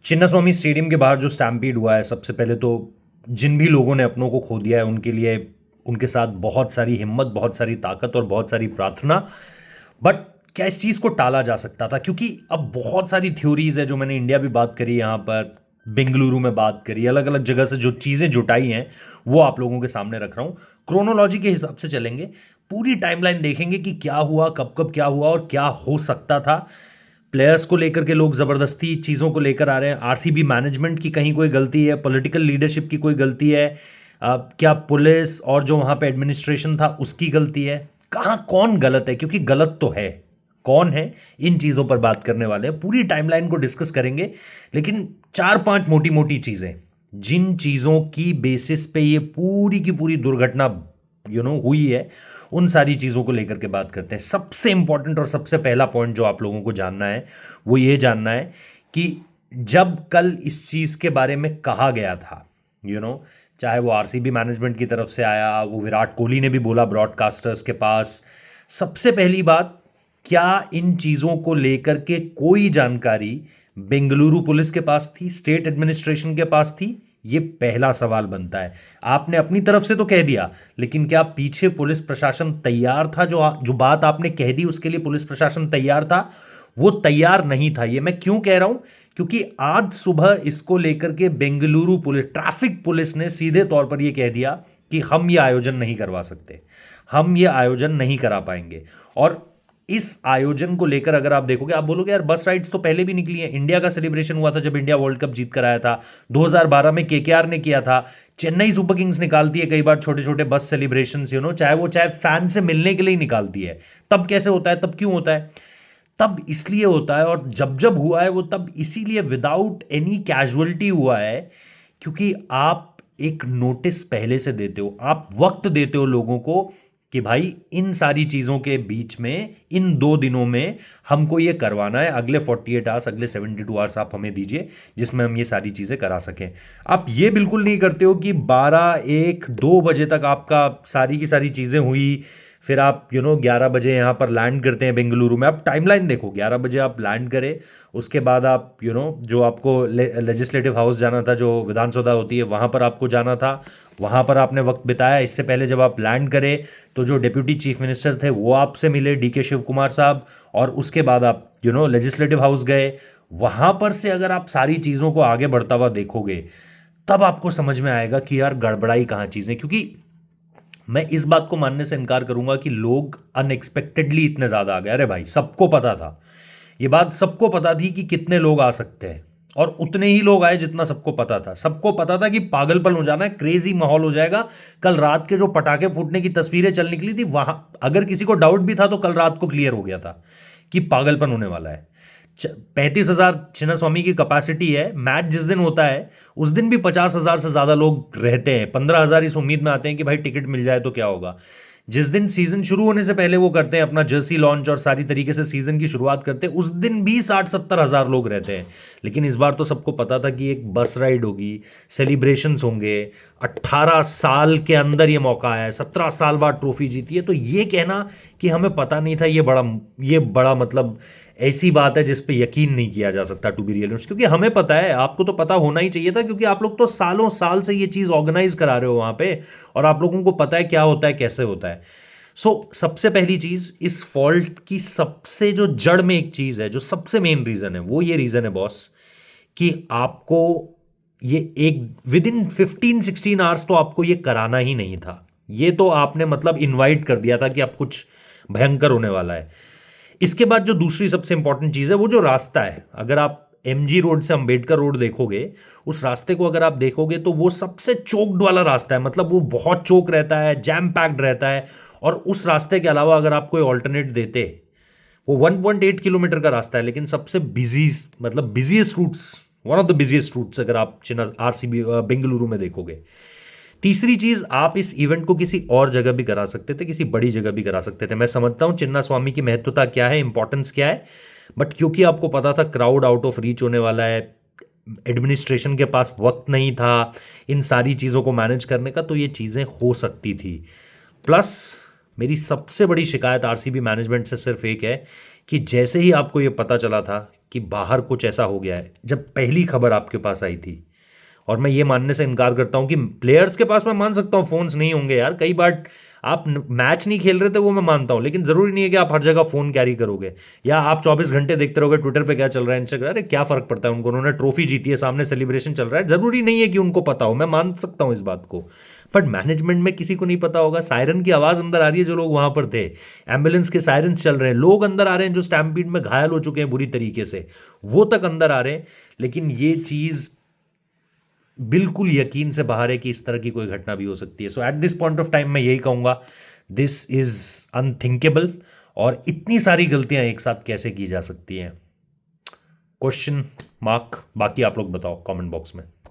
Chinnaswamy stadium के बाहर जो स्टैम्पीड हुआ है, सबसे पहले तो जिन भी लोगों ने अपनों को खो दिया है उनके लिए उनके साथ बहुत सारी हिम्मत, बहुत सारी ताकत और बहुत सारी प्रार्थना। बट क्या इस चीज़ को टाला जा सकता था? क्योंकि अब बहुत सारी थ्योरीज है, जो मैंने इंडिया भी बात करी, यहाँ पर बेंगलुरु में बात करी, अलग अलग जगह से जो चीज़ें जुटाई हैं वो आप लोगों के सामने रख रहा हूँ। क्रोनोलॉजी के हिसाब से चलेंगे, पूरी टाइमलाइन देखेंगे कि क्या हुआ, कब कब क्या हुआ और क्या हो सकता था। प्लेयर्स को लेकर के लोग ज़बरदस्ती चीज़ों को लेकर आ रहे हैं, आरसीबी मैनेजमेंट की कहीं कोई गलती है, पॉलिटिकल लीडरशिप की कोई गलती है, क्या पुलिस और जो वहाँ पे एडमिनिस्ट्रेशन था उसकी गलती है? कहाँ कौन गलत है? क्योंकि गलत तो है, कौन है, इन चीज़ों पर बात करने वाले हैं, पूरी टाइमलाइन को डिस्कस करेंगे। लेकिन चार पांच मोटी मोटी चीज़ें, जिन चीज़ों की बेसिस पे ये पूरी की पूरी दुर्घटना हुई है, उन सारी चीज़ों को लेकर के बात करते हैं। सबसे इंपॉर्टेंट और सबसे पहला पॉइंट जो आप लोगों को जानना है वो ये जानना है कि जब कल इस चीज़ के बारे में कहा गया था, चाहे वो आरसीबी मैनेजमेंट की तरफ से आया, वो विराट कोहली ने भी बोला ब्रॉडकास्टर्स के पास, सबसे पहली बात, क्या इन चीज़ों को लेकर के कोई जानकारी बेंगलुरु पुलिस के पास थी, स्टेट एडमिनिस्ट्रेशन के पास थी? ये पहला सवाल बनता है। आपने अपनी तरफ से तो कह दिया, लेकिन क्या पीछे पुलिस प्रशासन तैयार था? जो जो बात आपने कह दी उसके लिए पुलिस प्रशासन तैयार था? वो तैयार नहीं था। ये मैं क्यों कह रहा हूं? क्योंकि आज सुबह इसको लेकर के बेंगलुरु पुलिस, ट्रैफिक पुलिस ने सीधे तौर पर यह कह दिया कि हम ये आयोजन नहीं करवा सकते, हम ये आयोजन नहीं करा पाएंगे। और इस आयोजन को लेकर अगर आप देखोगे, आप बोलोगे यार बस राइड्स तो पहले भी निकली हैं, इंडिया का सेलिब्रेशन हुआ था जब इंडिया वर्ल्ड कप जीत कर आया था, 2012 में केकेआर ने किया था, चेन्नई सुपर किंग्स निकालती है कई बार छोटे छोटे बस सेलिब्रेशन, चाहे फैन से मिलने के लिए ही निकालती है। तब कैसे होता है? तब क्यों होता है? तब इसलिए होता है, और जब जब हुआ है वो तब इसीलिए विदाउट एनी कैजुअलिटी हुआ है, क्योंकि आप एक नोटिस पहले से देते हो, आप वक्त देते हो लोगों को कि भाई इन सारी चीज़ों के बीच में, इन 2 दिनों में हमको ये करवाना है, अगले 48 आवर्स, अगले 72 आवर्स आप हमें दीजिए जिसमें हम ये सारी चीज़ें करा सकें। आप ये बिल्कुल नहीं करते हो कि 12, 1, 2 बजे तक आपका सारी की सारी चीज़ें हुई, फिर आप 11 बजे यहाँ पर लैंड करते हैं बेंगलुरु में। आप टाइमलाइन देखो, 11 बजे आप लैंड करें, उसके बाद आप जो आपको लेजिस्लेटिव हाउस जाना था, जो विधानसभा होती है, वहाँ पर आपको जाना था, वहाँ पर आपने वक्त बिताया। इससे पहले जब आप लैंड करें तो जो डिप्यूटी चीफ मिनिस्टर थे वो आपसे मिले, डीके शिव कुमार साहब, और उसके बाद आप लेजिस्लेटिव हाउस गए। वहाँ पर से अगर आप सारी चीज़ों को आगे बढ़ता हुआ देखोगे, तब आपको समझ में आएगा कि यार गड़बड़ाई कहाँ चीज़ें। क्योंकि मैं इस बात को मानने से इनकार करूंगा कि लोग अनएक्सपेक्टेडली इतने ज़्यादा आ गए। अरे भाई, सबको पता था, ये बात सबको पता थी कि कितने लोग आ सकते हैं, और उतने ही लोग आए जितना सबको पता था। सबको पता था कि पागलपन हो जाना है, क्रेजी माहौल हो जाएगा। कल रात के जो पटाखे फूटने की तस्वीरें चल निकली थी, वहां अगर किसी को डाउट भी था तो कल रात को क्लियर हो गया था कि पागलपन होने वाला है। 35,000 चिन्नास्वामी की कैपेसिटी है। मैच जिस दिन होता है उस दिन भी 50,000 से ज़्यादा लोग रहते हैं। 15,000 इस उम्मीद में आते हैं कि भाई टिकट मिल जाए तो क्या होगा। जिस दिन सीजन शुरू होने से पहले वो करते हैं अपना जर्सी लॉन्च और सारी तरीके से सीजन की शुरुआत करते हैं, उस दिन भी 60-70 हज़ार लोग रहते हैं। लेकिन इस बार तो सबको पता था कि एक बस राइड होगी, सेलिब्रेशंस होंगे, 18 साल के अंदर ये मौका आया है, 17 साल बाद ट्रॉफी जीती है। तो ये कहना कि हमें पता नहीं था, ये बड़ा मतलब ऐसी बात है जिस पे यकीन नहीं किया जा सकता, टू बी रियल। क्योंकि हमें पता है, आपको तो पता होना ही चाहिए था, क्योंकि आप लोग तो सालों साल से ये चीज़ ऑर्गेनाइज करा रहे हो वहाँ पे, और आप लोगों को पता है क्या होता है, कैसे होता है। सबसे पहली चीज़, इस फॉल्ट की सबसे जो जड़ में एक चीज़ है, जो सबसे मेन रीज़न है, वो ये रीज़न है बॉस, कि आपको ये एक विद इन 15-16 आवर्स तो आपको ये कराना ही नहीं था। ये तो आपने मतलब इनवाइट कर दिया था कि अब कुछ भयंकर होने वाला है। इसके बाद जो दूसरी सबसे इंपॉर्टेंट चीज़ है, वो जो रास्ता है, अगर आप एमजी रोड से अंबेडकर रोड देखोगे, उस रास्ते को अगर आप देखोगे तो वो सबसे चोक्ड वाला रास्ता है। मतलब वो बहुत चोक रहता है, जैम पैक्ड रहता है। और उस रास्ते के अलावा अगर आप कोई ऑल्टरनेट देते, वो 1.8 किलोमीटर का रास्ता है, लेकिन सबसे बिजी, मतलब busiest routes, one of the busiest routes अगर आप आरसीबी बेंगलुरु में देखोगे। तीसरी चीज, आप इस इवेंट को किसी और जगह भी करा सकते थे, किसी बड़ी जगह भी करा सकते थे। मैं समझता हूं चिन्नास्वामी की महत्वता क्या है, इंपॉर्टेंस क्या है, बट क्योंकि आपको पता था क्राउड आउट ऑफ रीच होने वाला है, एडमिनिस्ट्रेशन के पास वक्त नहीं था इन सारी चीज़ों को मैनेज करने का, तो ये चीज़ें हो सकती थी। प्लस मेरी सबसे बड़ी शिकायत आरसीबी मैनेजमेंट से सिर्फ एक है कि जैसे ही आपको ये पता चला था कि बाहर कुछ ऐसा हो गया है जब पहली खबर आपके पास आई थी? और मैं ये मानने से इनकार करता हूं कि प्लेयर्स के पास मैं मान सकता हूं फोन्स नहीं होंगे यार, कई बार आप मैच नहीं खेल रहे थे वो मैं मानता हूं, लेकिन जरूरी नहीं है कि आप हर जगह फोन कैरी करोगे या आप 24 घंटे देखते रहोगे ट्विटर पे क्या चल रहा है, इंस्टाग्राम, अरे क्या फर्क पड़ता है उनको, उन्होंने ट्रॉफी जीती है, सामने सेलिब्रेशन चल रहा है, जरूरी नहीं है कि उनको पता हो, मैं मान सकता हूं इस बात को। बट मैनेजमेंट में किसी को नहीं पता होगा, सायरन की आवाज अंदर आ रही है जो लोग वहां पर थे, एम्बुलेंस के सायरन चल रहे हैं, लोग अंदर आ रहे हैं जो स्टैम्पीड में घायल हो चुके हैं बुरी तरीके से, वो तक अंदर आ रहे हैं, लेकिन ये चीज बिल्कुल यकीन से बाहर है कि इस तरह की कोई घटना भी हो सकती है। So at this point of time मैं यही कहूंगा, दिस इज अनथिंकेबल। और इतनी सारी गलतियां एक साथ कैसे की जा सकती हैं? Question mark. बाकी आप लोग बताओ कमेंट बॉक्स में।